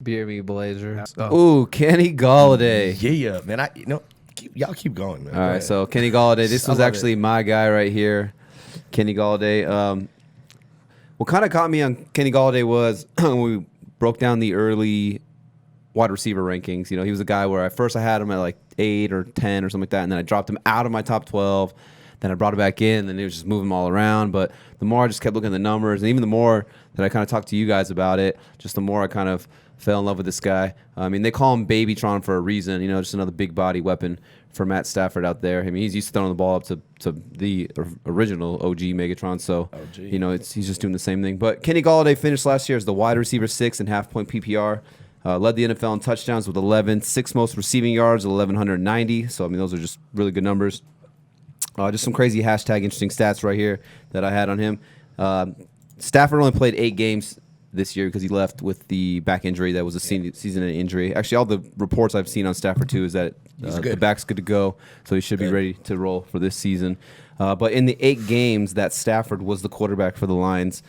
BRB Blazers. Ooh, Kenny Golladay. Yeah, man. Y'all keep going, man. All right, so Kenny Golladay. This was actually my guy right here, Kenny Golladay. What kind of caught me on Kenny Golladay was when we broke down the early wide receiver rankings. You know, he was a guy where at first I had him at like 8 or 10 or something like that, and then I dropped him out of my top 12. Then I brought him back in, and then it was just moving him all around. But the more I just kept looking at the numbers, and even the more that I kind of talked to you guys about it, just the more I kind of fell in love with this guy. I mean, they call him Babytron for a reason. You know, just another big body weapon for Matt Stafford out there. I mean, he's used to throwing the ball up to the original OG Megatron. So, you know, he's just doing the same thing. But Kenny Golladay finished last year as the wide receiver 6 in half-point PPR. Led the NFL in touchdowns with 11, 6th most receiving yards, 1,190. So, I mean, those are just really good numbers. Just some crazy hashtag interesting stats right here that I had on him. Stafford only played 8 games this year because he left with the back injury that was a season-ending injury. Actually, all the reports I've seen on Stafford, too, is that the back's good to go, so he should be ready to roll for this season. But in the 8 games that Stafford was the quarterback for the Lions,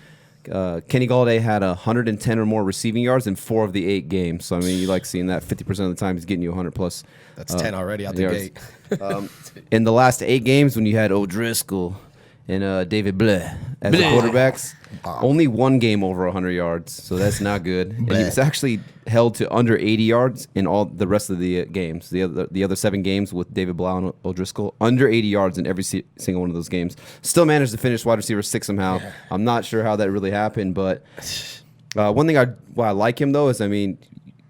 Kenny Golladay had 110 or more receiving yards in 4 of the 8 games. So, I mean, you like seeing that 50% of the time he's getting you 100-plus. That's 10 already out the gate. In the last 8 games when you had O'Driscoll and David Bleh as the quarterbacks, only 1 game over 100 yards, so that's not good. And he was actually held to under 80 yards in all the rest of the games. The other 7 games with David Blau and O'Driscoll, under 80 yards in every single one of those games. Still managed to finish wide receiver 6 somehow. Yeah. I'm not sure how that really happened, but one thing why I like him, though, is, I mean,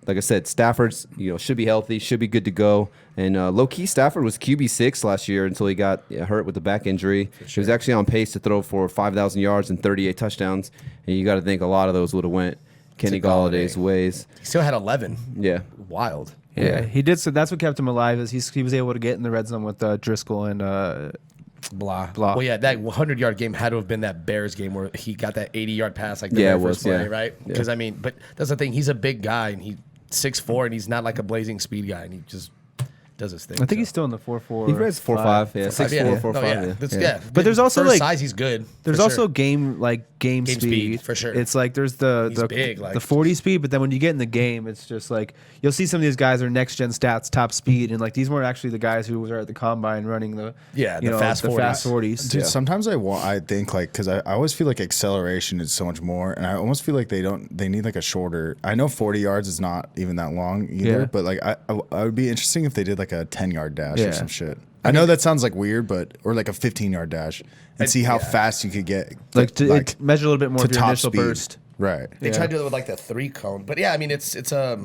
like I said, Stafford's should be healthy, should be good to go. And low-key, Stafford was QB6 last year until he got hurt with the back injury. Sure. He was actually on pace to throw for 5,000 yards and 38 touchdowns. And you got to think a lot of those would have went Kenny Galladay's ways. He still had 11. Yeah. Wild. Yeah, he did. So that's what kept him alive, is he was able to get in the red zone with Driscoll and Blah. Well, yeah, that 100-yard game had to have been that Bears game where he got that 80-yard pass like the very first play, right? Because, I mean, but that's the thing. He's a big guy, and he's 6'4", and he's not like a blazing speed guy, and he just does his thing. I think he's still in the 4.4. He runs 4.5, 6'4", 4.5. Yeah. But there's also for size, he's good. There's also game speed for sure. It's like there's the big, like, the 40 speed, but then when you get in the game, it's just like you'll see some of these guys are next gen stats, top speed, and like these weren't actually the guys who were at the combine running the fast 40s. Dude, sometimes I think like because I always feel like acceleration is so much more, and I almost feel like they need like a shorter. I know 40 yards is not even that long either, but like I would be interesting if they did like a 10-yard dash or some shit. I know that sounds like weird, or like a 15-yard dash, and see how fast you could get. Like measure a little bit more of your initial burst. Right. They tried to do it with like the 3-cone, but yeah, I mean it's I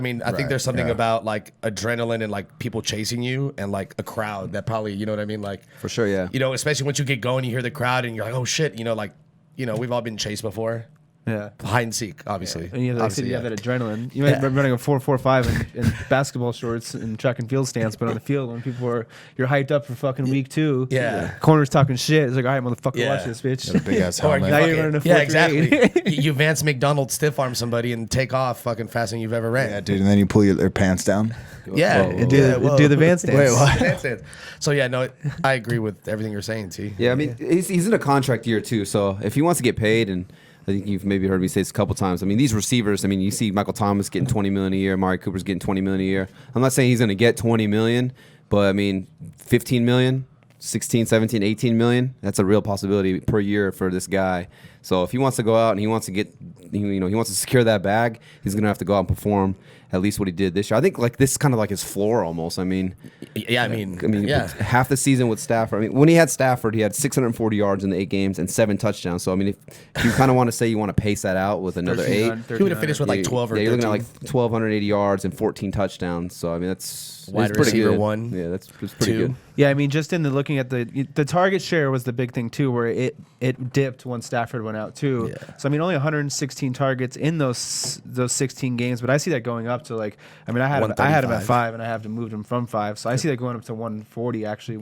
mean I think there's something about like adrenaline and like people chasing you and like a crowd that probably, you know what I mean, like for sure, yeah. You know, especially once you get going, you hear the crowd and you're like, oh shit, we've all been chased before. Yeah, hide and seek, obviously. Yeah. And you have that adrenaline. You might be running a 4.45 in basketball shorts and track and field stance, but on the field when you're hyped up for fucking week 2. Yeah, corners talking shit. It's like, all right, motherfucker, watch this, bitch. Got a big ass helmet. Now you're running a 4.38. Yeah, exactly. You Vance McDonald stiff arm somebody and take off fucking faster than you've ever ran. Yeah, dude, and then you pull their pants down. Yeah, do the Vance dance. Wait, what? So yeah, no, I agree with everything you're saying, T. Yeah, I mean he's in a contract year too, so if he wants to get paid, and I think you've maybe heard me say this a couple times. I mean, these receivers, I mean, you see Michael Thomas getting $20 million a year, Amari Cooper's getting $20 million a year. I'm not saying he's going to get $20 million, but I mean, $15 million, 16, 17, 18 million, that's a real possibility per year for this guy. So if he wants to go out and he wants to get, he wants to secure that bag, he's going to have to go out and perform at least what he did this year. I think like this is kind of like his floor almost. I mean, half the season with Stafford. I mean, when he had Stafford, he had 640 yards in the 8 games and 7 touchdowns. So I mean, if you kind of want to say you want to pace that out with another 8, he would have finished with like 12 or 13. You're looking at like 1,280 yards and 14 touchdowns. So I mean, that's wide receiver 1. Yeah, that's pretty good. Yeah, I mean, just in looking at the target share was the big thing too, where it dipped when Stafford went out too. Yeah. So I mean, only 116 targets in those 16 games, but I see that going up to like, I mean, I had him at 5, and I have to move him from 5, so I see that going up to 140 actually.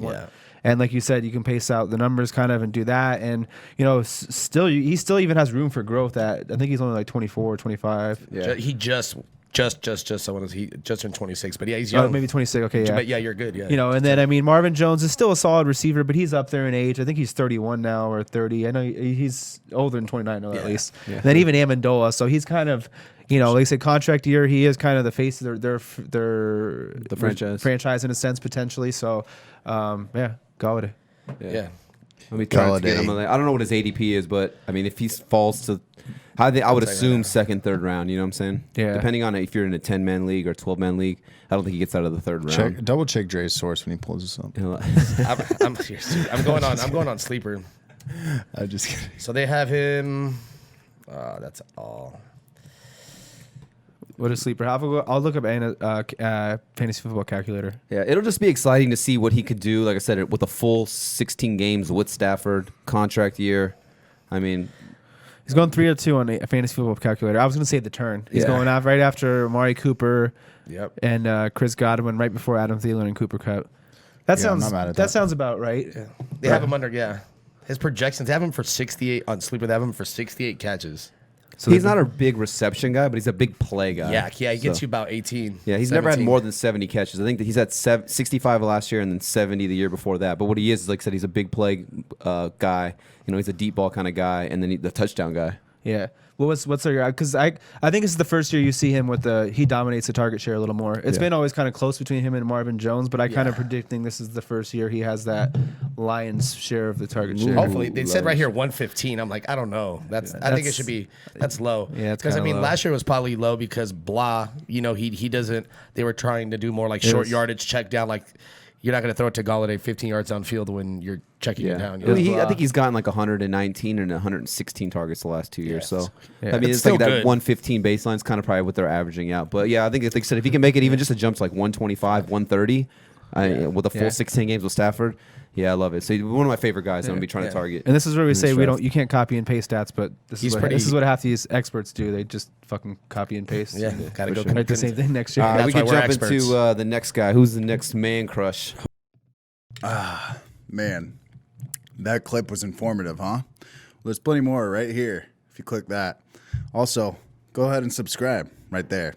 And like you said, you can pace out the numbers kind of and do that, and he still even has room for growth. I think he's only like 24 or 25. Yeah, he just he just turned 26, but yeah, he's young. Oh, maybe 26. Okay, yeah. But yeah, you're good. Yeah. And then I mean, Marvin Jones is still a solid receiver, but he's up there in age. I think he's 31 now or 30. I know he's older than 29 at least. Yeah. And then even Amendola, so he's kind of, you know, like I said, contract year, he is kind of the face of their franchise in a sense, potentially. So, yeah, Golladay. Yeah. Let me try to get him. I don't know what his ADP is, but I mean, if he falls to, I would assume second, third round. You know what I'm saying? Yeah. Depending on if you're in a 10-man league or 12-man league, I don't think he gets out of the third round. Double check Dre's source when he pulls this up. I'm going on sleeper. I'm just kidding. So they have him. That's all. What a sleeper. I'll look up Fantasy Football Calculator. Yeah, it'll just be exciting to see what he could do. Like I said, with a full 16 games with Stafford, contract year. I mean, he's going 3-2 on a Fantasy Football Calculator. I was going to say the turn. He's going out right after Amari Cooper and Chris Godwin, right before Adam Thielen and Cooper Kupp. That sounds about right. Yeah. They have him under, his projections, they have him for 68 on sleeper. They have him for 68 catches. So he's not a big reception guy, but he's a big play guy. Yeah, he gets you about 18. Yeah, he's 17. never had more than 70 catches. I think that he's at 65 last year and then 70 the year before that. But what he is, like I said, he's a big play guy. You know, he's a deep ball kind of guy, and then the touchdown guy. Yeah. What's your, because I think this is the first year you see him with he dominates the target share a little more. It's been always kind of close between him and Marvin Jones, but I kind of predicting this is the first year he has that lion's share of the target share. Hopefully, they said right here 115. I'm like, I don't know. I think it should be that's low. Yeah, because I mean, last year was probably low because Blah, you know, he doesn't. They were trying to do more like short yardage check down, like. You're not going to throw it to Golladay 15 yards downfield when you're checking it down. You know? I think he's gotten like 119 and 116 targets the last 2 years. So I mean, it's still like that good. 115 baseline is kind of probably what they're averaging out. But yeah, I think like I said, if he can make it even just a jump to like 125, 130 with a full 16 games with Stafford, I love it. So he's one of my favorite guys I'm gonna be trying to target. And this is where we say you can't copy and paste stats, but this is what half these experts do. They just fucking copy and paste. Yeah, gotta go write the same thing next year. We can jump into the next guy. Who's the next man crush? Man, that clip was informative, huh? Well, there's plenty more right here if you click that. Also, go ahead and subscribe right there.